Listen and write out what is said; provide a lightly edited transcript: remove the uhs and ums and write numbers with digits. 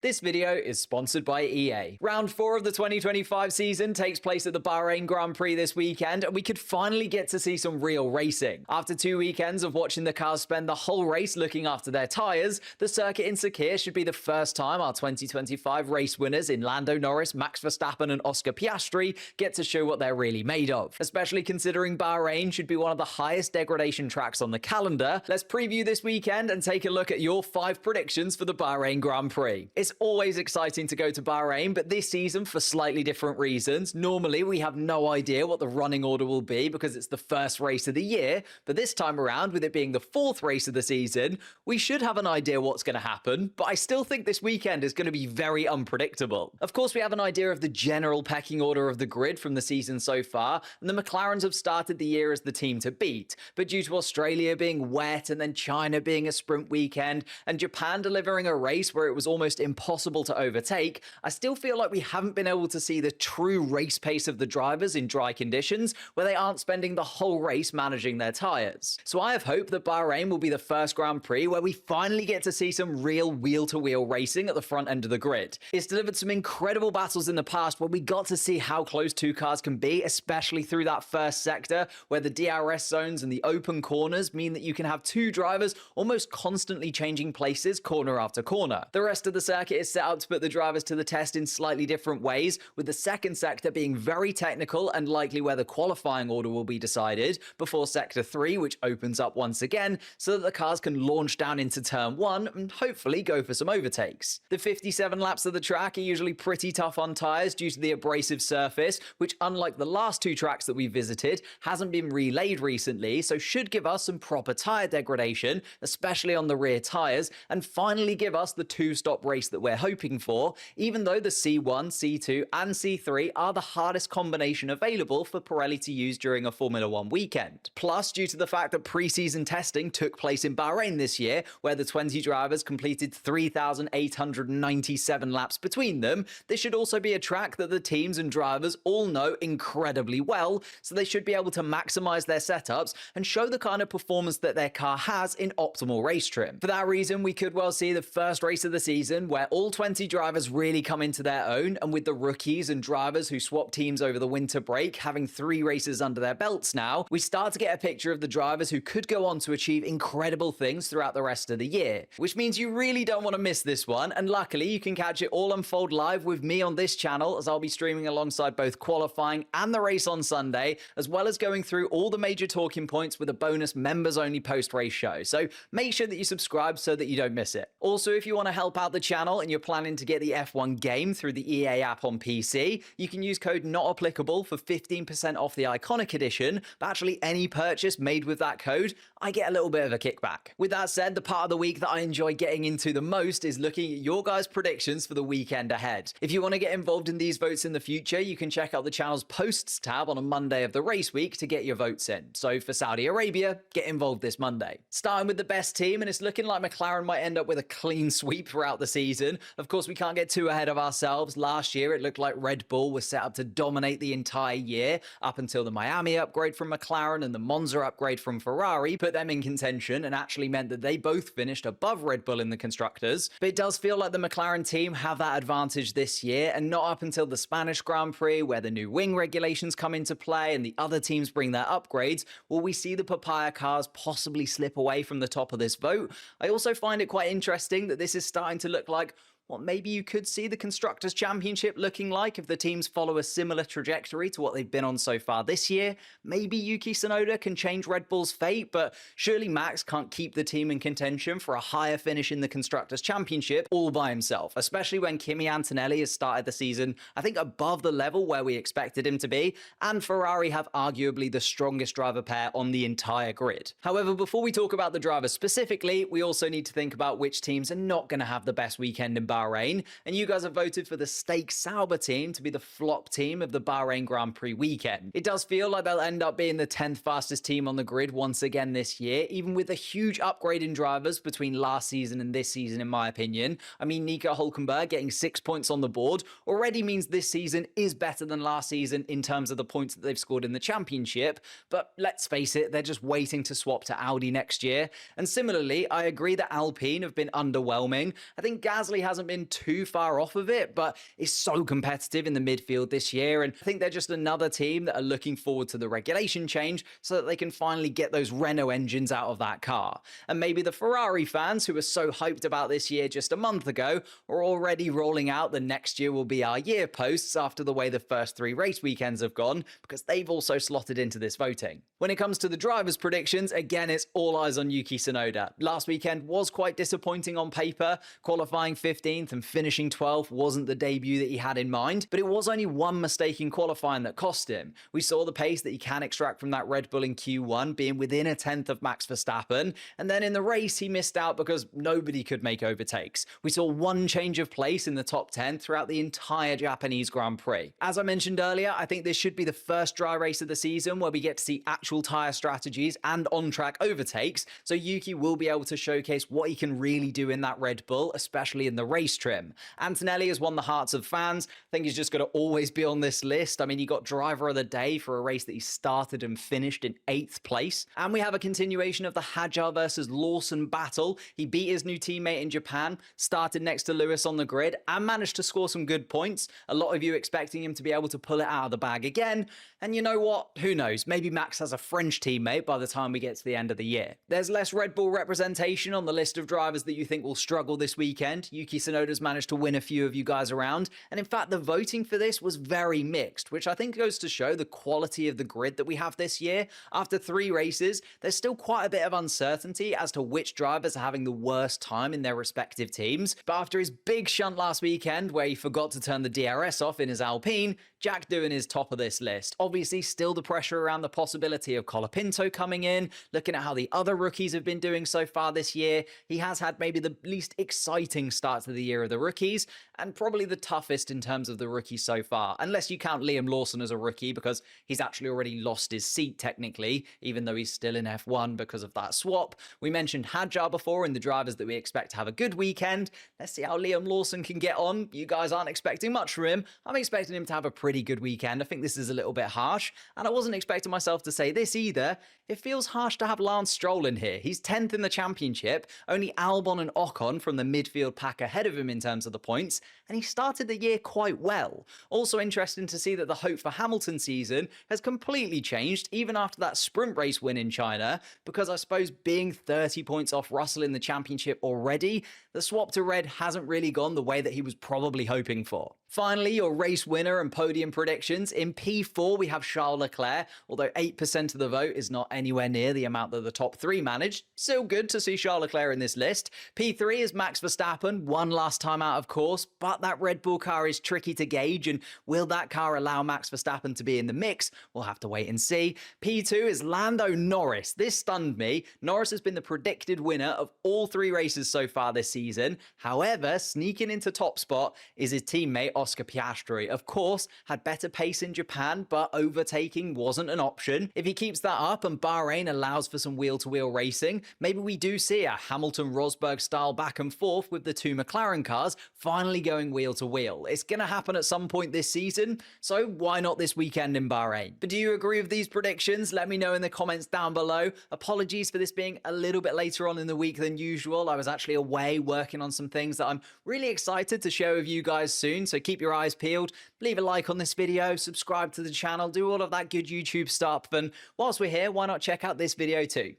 This video is sponsored by EA. Round 4 of the 2025 season takes place at the Bahrain Grand Prix this weekend, and we could finally get to see some real racing. After 2 weekends of watching the cars spend the whole race looking after their tyres, the circuit in Sakhir should be the first time our 2025 race winners in Lando Norris, Max Verstappen and Oscar Piastri get to show what they're really made of. Especially considering Bahrain should be one of the highest degradation tracks on the calendar, let's preview this weekend and take a look at your 5 predictions for the Bahrain Grand Prix. It's always exciting to go to Bahrain, but this season for slightly different reasons. Normally, we have no idea what the running order will be because it's the first race of the year, but this time around, with it being the 4th race of the season, we should have an idea what's going to happen, but I still think this weekend is going to be very unpredictable. Of course, we have an idea of the general pecking order of the grid from the season so far, and the McLarens have started the year as the team to beat, but due to Australia being wet and then China being a sprint weekend, and Japan delivering a race where it was almost impossible to overtake, I still feel like we haven't been able to see the true race pace of the drivers in dry conditions where they aren't spending the whole race managing their tyres. So I have hope that Bahrain will be the first Grand Prix where we finally get to see some real wheel-to-wheel racing at the front end of the grid. It's delivered some incredible battles in the past where we got to see how close two cars can be, especially through that first sector where the DRS zones and the open corners mean that you can have two drivers almost constantly changing places corner after corner. The rest of the circuit is set up to put the drivers to the test in slightly different ways, with the second sector being very technical and likely where the qualifying order will be decided, before sector 3, which opens up once again so that the cars can launch down into turn 1 and hopefully go for some overtakes. The 57 laps of the track are usually pretty tough on tyres due to the abrasive surface, which unlike the last 2 tracks that we visited, hasn't been relaid recently, so should give us some proper tyre degradation, especially on the rear tyres, and finally give us the 2-stop race that we're hoping for, even though the C1, C2 and C3 are the hardest combination available for Pirelli to use during a Formula 1 weekend. Plus, due to the fact that pre-season testing took place in Bahrain this year, where the 20 drivers completed 3,897 laps between them, this should also be a track that the teams and drivers all know incredibly well, so they should be able to maximize their setups and show the kind of performance that their car has in optimal race trim. For that reason, we could well see the first race of the season where all 20 drivers really come into their own, and with the rookies and drivers who swap teams over the winter break having 3 races under their belts now, we start to get a picture of the drivers who could go on to achieve incredible things throughout the rest of the year, which means you really don't want to miss this one, and luckily you can catch it all unfold live with me on this channel, as I'll be streaming alongside both qualifying and the race on Sunday, as well as going through all the major talking points with a bonus members only post-race show, so make sure that you subscribe so that you don't miss it. Also, if you want to help out the channel and you're planning to get the F1 game through the EA app on PC, you can use code NOTAPPLICABLE for 15% off the Iconic Edition, but actually any purchase made with that code, I get a little bit of a kickback. With that said, the part of the week that I enjoy getting into the most is looking at your guys' predictions for the weekend ahead. If you want to get involved in these votes in the future, you can check out the channel's posts tab on a Monday of the race week to get your votes in. So for Saudi Arabia, get involved this Monday. Starting with the best team, and it's looking like McLaren might end up with a clean sweep throughout the season. Of course, we can't get too ahead of ourselves. Last year, it looked like Red Bull was set up to dominate the entire year up until the Miami upgrade from McLaren and the Monza upgrade from Ferrari put them in contention and actually meant that they both finished above Red Bull in the constructors. But it does feel like the McLaren team have that advantage this year, and not up until the Spanish Grand Prix, where the new wing regulations come into play and the other teams bring their upgrades, will we see the papaya cars possibly slip away from the top of this vote. I also find it quite interesting that this is starting to look like what maybe you could see the Constructors' Championship looking like if the teams follow a similar trajectory to what they've been on so far this year. Maybe Yuki Tsunoda can change Red Bull's fate, but surely Max can't keep the team in contention for a higher finish in the Constructors' Championship all by himself, especially when Kimi Antonelli has started the season, I think, above the level where we expected him to be, and Ferrari have arguably the strongest driver pair on the entire grid. However, before we talk about the drivers specifically, we also need to think about which teams are not going to have the best weekend in Bahrain, and you guys have voted for the Steak Sauber team to be the flop team of the Bahrain Grand Prix weekend. It does feel like they'll end up being the 10th fastest team on the grid once again this year, even with a huge upgrade in drivers between last season and this season, in my opinion. I mean, Nico Hülkenberg getting 6 points on the board already means this season is better than last season in terms of the points that they've scored in the championship, but let's face it, they're just waiting to swap to Audi next year. And similarly, I agree that Alpine have been underwhelming. I think Gasly hasn't been too far off of it, but is so competitive in the midfield this year. And I think they're just another team that are looking forward to the regulation change so that they can finally get those Renault engines out of that car. And maybe the Ferrari fans who were so hyped about this year just a month ago are already rolling out the next year will be our year posts after the way the first 3 race weekends have gone, because they've also slotted into this voting. When it comes to the drivers' predictions, again, it's all eyes on Yuki Tsunoda. Last weekend was quite disappointing on paper. Qualifying 15th and finishing 12th wasn't the debut that he had in mind, but it was only one mistake in qualifying that cost him. We saw the pace that he can extract from that Red Bull in Q1 being within a tenth of Max Verstappen, and then in the race he missed out because nobody could make overtakes. We saw one change of place in the top 10 throughout the entire Japanese Grand Prix. As I mentioned earlier, I think this should be the first dry race of the season where we get to see actual tyre strategies and on-track overtakes, so Yuki will be able to showcase what he can really do in that Red Bull, especially in the race trim. Antonelli has won the hearts of fans. I think he's just going to always be on this list. I mean, he got driver of the day for a race that he started and finished in 8th place. And we have a continuation of the Hadjar versus Lawson battle. He beat his new teammate in Japan, started next to Lewis on the grid, and managed to score some good points. A lot of you expecting him to be able to pull it out of the bag again. And you know what? Who knows? Maybe Max has a French teammate by the time we get to the end of the year. There's less Red Bull representation on the list of drivers that you think will struggle this weekend. Yuki Tsunoda's managed to win a few of you guys around. And in fact, the voting for this was very mixed, which I think goes to show the quality of the grid that we have this year. After 3 races, there's still quite a bit of uncertainty as to which drivers are having the worst time in their respective teams. But after his big shunt last weekend, where he forgot to turn the DRS off in his Alpine, Jack Doohan is top of this list. Obviously, still the pressure around the possibility of Colapinto coming in. Looking at how the other rookies have been doing so far this year, he has had maybe the least exciting start to the year of the rookies, and probably the toughest in terms of the rookies so far, unless you count Liam Lawson as a rookie, because he's actually already lost his seat technically, even though he's still in F1 because of that swap. We mentioned Hadjar before in the drivers that we expect to have a good weekend. Let's see how Liam Lawson can get on. You guys aren't expecting much from him. I'm expecting him to have a pretty good weekend. I think this is a little bit harsh, and I wasn't expecting myself to say this either. It feels harsh to have Lance Stroll in here. He's 10th in the championship, only Albon and Ocon from the midfield pack ahead of him in terms of the points, and he started the year quite well. Also interesting to see that the hope for Hamilton's season has completely changed even after that sprint race win in China, because I suppose being 30 points off Russell in the championship already, the swap to red hasn't really gone the way that he was probably hoping for. Finally, your race winner and podium predictions. In P4, we have Charles Leclerc, although 8% of the vote is not anywhere near the amount that the top 3 managed. Still good to see Charles Leclerc in this list. P3 is Max Verstappen, one last time out of course, but that Red Bull car is tricky to gauge, and will that car allow Max Verstappen to be in the mix? We'll have to wait and see. P2 is Lando Norris. This stunned me. Norris has been the predicted winner of all 3 races so far this season. However, sneaking into top spot is his teammate Oscar Piastri. Of course, had better pace in Japan, but overtaking wasn't an option. If he keeps that up and Bahrain allows for some wheel-to-wheel racing, maybe we do see a Hamilton-Rosberg style back and forth with the 2 McLaren cars finally going wheel-to-wheel. It's going to happen at some point this season, so why not this weekend in Bahrain? But do you agree with these predictions? Let me know in the comments down below. Apologies for this being a little bit later on in the week than usual. I was actually away working on some things that I'm really excited to share with you guys soon, so keep your eyes peeled. Leave a like on this video, subscribe to the channel, do all of that good YouTube stuff, and whilst we're here, why not check out this video too?